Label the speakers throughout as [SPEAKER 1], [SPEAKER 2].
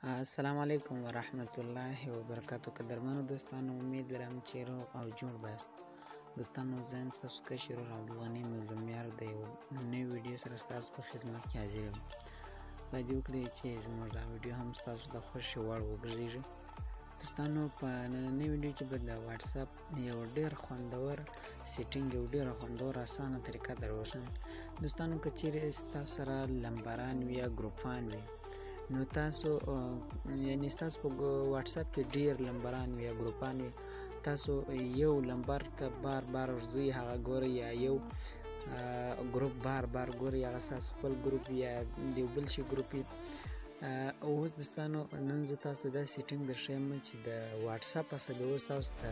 [SPEAKER 1] السلام علیکم ورحمت الله وبرکاتو. قدرمنو دوستانو، امید لرم چې روغ او جوړ باشئ. دوستانو، زه یم ستاسو کشر ورور عبدالغني مظلومیار د یو نوي ویډیو سره ستاسو په خدمت کې حاضر یم. خدای دې وکړي چې زموږ دا ویډیو هم ستاسو د خوښې وړ وګرځېږي. دوستانو، په نننۍ ویډیو کې به د واتساپ یو ډېر خوندور سیټینګ، یو ډېره خوندور اسانه طریقه دروښیم. دوستانو، که چیرې ستاسو سره لمبران وي یا ګروپان وي، نو تاسو یعنی ستاسو په واتساپ کې ډیر لمبران وي یا ګروپان وي، تاسو یو لمبر ته بار بار ورځئ، هغه ګورئ، یا یو ګروپ بار بار ګورئ، هغه ستاسو خپل ګروپ یا د یو بل شي ګروپ وي. اوس دوستانو، نن زه تاسو ته دا سیټینګ درښیم چې د واتساپ اصل اوس تاسو ته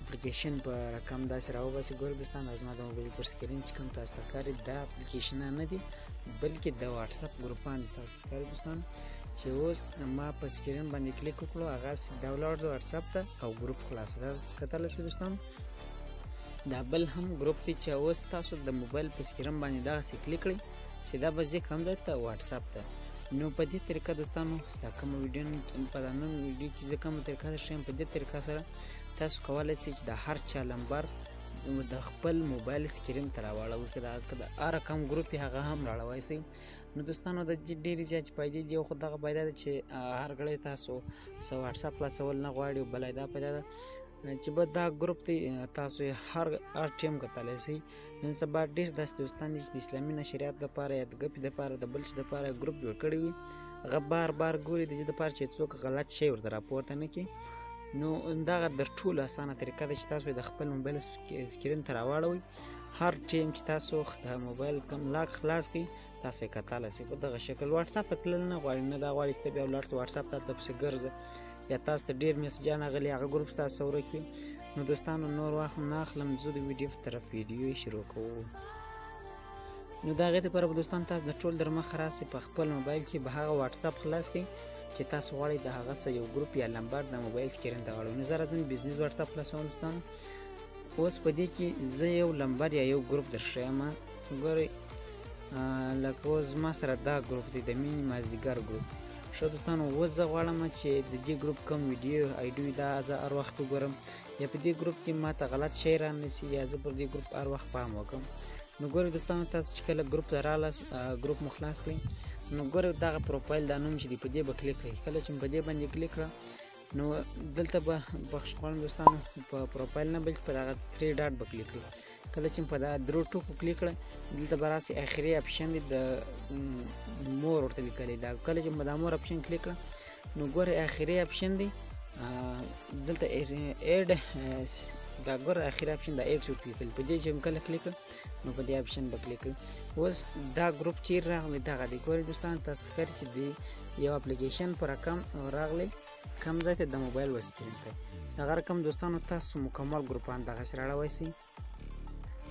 [SPEAKER 1] اپلیکیشن په رقم داسې راوباسي. ګورئ دوستانو، زما د موبایل پر سکرین چې کوم تاسو ته ښکاري، دا اپلیکیشنونه نه دي بلکې د واتساپ ګروپان دي. تاسو ته ښکاري دوستانو چې اوس ما په سکرین باندې کلیک وکړو، هغه سیده ولاړ د واتساپ ته او ګروپ خلاص. دا کتلی شئ دوستانو، دا بل هم ګروپ دی چې اوس تاسو د موبایل په سکرین باندې دغسې کلیک کړئ، سیده به ځئ کوم ځای ته؟ واتساپ ته. نو په دې طریقه دوستانو، دا کومه ویډیو په دا نن ویډیو کې زه کومه طریقه درښیم، په دې طریقه سره تاسو کولی شئ چې د هر چا لمبر د خپل موبایل سکرین ته راواړوئ، که د هر کم ګروپ یې هغه هم راوړوی شئ. نو دوستانو، د ډېرې زیاتې فایدې دي، خو دغه فایده ده چې هر غړی تاسو څه واتساپ خلاصول نه غواړي. بله دا فایده ده چې به دا ګروپ دی تاسو یې هر ټایم کتلی شئ. نن سبا ډېر داسې دوستان دي چې د اسلامي نشریات دپاره یا د ګپې دپاره د بل څه دپاره ګروپ جوړ کړی وي، هغه بار بار ګوري د دې دپاره چې څوک غلط شی ورته راپورته نه کړي. نو دغه در ټولو اسانه طریقه ده چې تاسو د خپل موبایل سکرین ته راواړوئ. هر ټایم چې تاسو د موبایل کوم لاک خلاص کړئ، تاسو یې کتلی شئ په دغه شکل. واتساپ ته تلل نه غواړي، نه دا غواړي چې ته بیا ولاړ شې واتساپ ته، هلته پسې ګرځه، یا تاسو ته ډېر میسجان راغلي، هغه ګروپ ستاسو ورک وي. نو دوستانو، نور وخت نه اخلم، زه د ویډیو په طرف ویډیو شروع کوو. نو د هغې دپاره به دوستان تاسو د ټول در مخه راسئ، په خپل موبایل کې به هغه واتساپ خلاص کړئ چې تاسو غواړئ د هغه څه یو ګروپ یا لمبر د موبایل سکرین ته واړوئ. نو زه راځم بزنس واتساپ خلاصوم دوستانو. اوس په دې کې زه یو لمبر یا یو ګروپ درښیم. ګورئ، لکه اوس زما سره دا ګروپ دی، د مینې مازدیګر ګروپ. ښه دوستانو، اوس زه غواړم چې د دې ګروپ کوم ویډیو ایډیو دا زه هر وخت وګورم، یا په دې ګروپ کې ماته غلط شی رانیسي، یا زه پر دې ګروپ هر وخت پام وکړم. نو ګورئ دوستانو، تاسو چې کله ګروپ ته راغلاست، ګروپ مو خلاص کړئ، نو ګورئ دغه پروفایل دا نوم چې دی په دې به کلیک کړئ. کله چې په دې باندې کلیک کړه، نو دلته به بخښ غواړم دوستانو، په پروفایل نه بلکې په دغه 3 ډاټ به کلیک کړئ. کله چې په دغه 3 ټکو کلیک کړئ، دلته به راسي اخري اپشن دی د مور ورته لیکلی ده. کله چې په دا مور اپشن کلیک کړه، نو ګورئ اخري اپشن دی دلته ایډ، دا ګوره اخري اپشن دا ایډ شو لیکلی، په دې چې کله کلیک کړه، نو په دې اپشن به کلیک کړئ. اوس دا ګروپ چیرې راغلی؟ دغه دی. ګورئ دوستانو، تاسو ته ښکاري چې د یو اپلیکیشن په رقم راغلی، کوم ځای ته؟ د موبایل سکرین ته. دغه رقم دوستانو تاسو مکمل ګروپان دغسې راړوی شئ.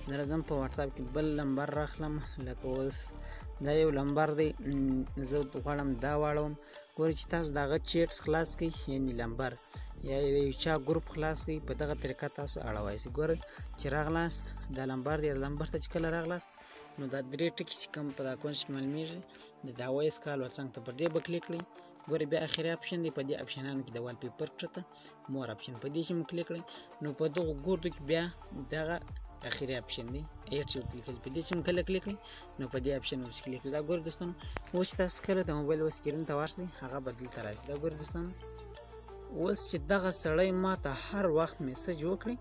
[SPEAKER 1] زه راځم په واتساپ کې بل لمبر راخلم، لکه اوس دا یو لمبر دی، زه غواړم دا واړوم. ګورئ چې تاسو د هغه چیټس خلاص کړئ، یعنې لمبر یا یو چا ګروپ خلاص کړئ، په دغه طریقه تاسو اړوی شئ. ګورئ چې راغلاست، دا لمبر دی، لمبر ته چې کله راغلاست، نو دا 3 ټکي چې کوم په دا کونج کې معلومیږي، د وایس کال څنګ ته پر دې به کلیک کړئ. ګورئ بیا اخري اپشن دی، په دې اپشنانو کې د وال پیپر کښته مور اپشن، په دې چې مو کلیک کړئ، نو په دغو ګوردو کې بیا دغه اخري اپشن دی ایډ چې ورته لیکلي، په دې چې مو کله کلیک کړئ، نو په دې اپشن ورسې کلیک کړئ. دا ګورئ دوستانو، اوس چې تاسو کله د موبایل سکرین ته ورشئ، هغه به دلته راشي. دا ګورئ دوستانو، اوس چې دغه سړی ما ته هر وخت میسج وکړي،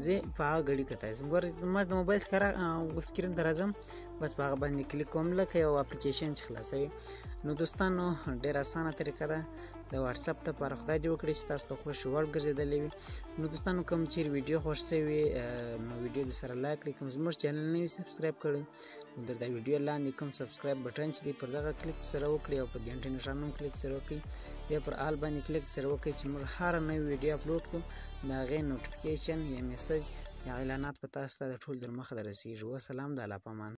[SPEAKER 1] زه په هغه ګړي کتلی شم. ګورئ ما د موبایل سکرین ته راځم، بس په هغه باندې کلیک کوم، لکه یو اپلیکیشن چې خلاصوي. نو دوستانو، ډېره اسانه طریقه ده د واتساپ دپاره. خدای دې وکړي چې تاسو ته خوښې وړ ګرځېدلی وي. نو دوستانو، کوم چیرې ویډیو خوښ شوي، نو ویډیو دې سره لایک کړئ. کوم زموږ چینل نه وي سبسکرایب کړی، نو د دا ویډیو لاندې کوم سبسکرایب بټن چې دی پر دغه کلیک سره وکړئ، او په ګنټې نښان هم کلیک سره وکړئ، بیا پر آل باندې کلیک سره وکړئ چې موږ هره نوې ویډیو اپلوډ کړو، د هغې نوټیفیکیشن یا میسج یا اعلانات به تاسو ته د ټول در مخه دررسېږي. وسلام، د الله په امان.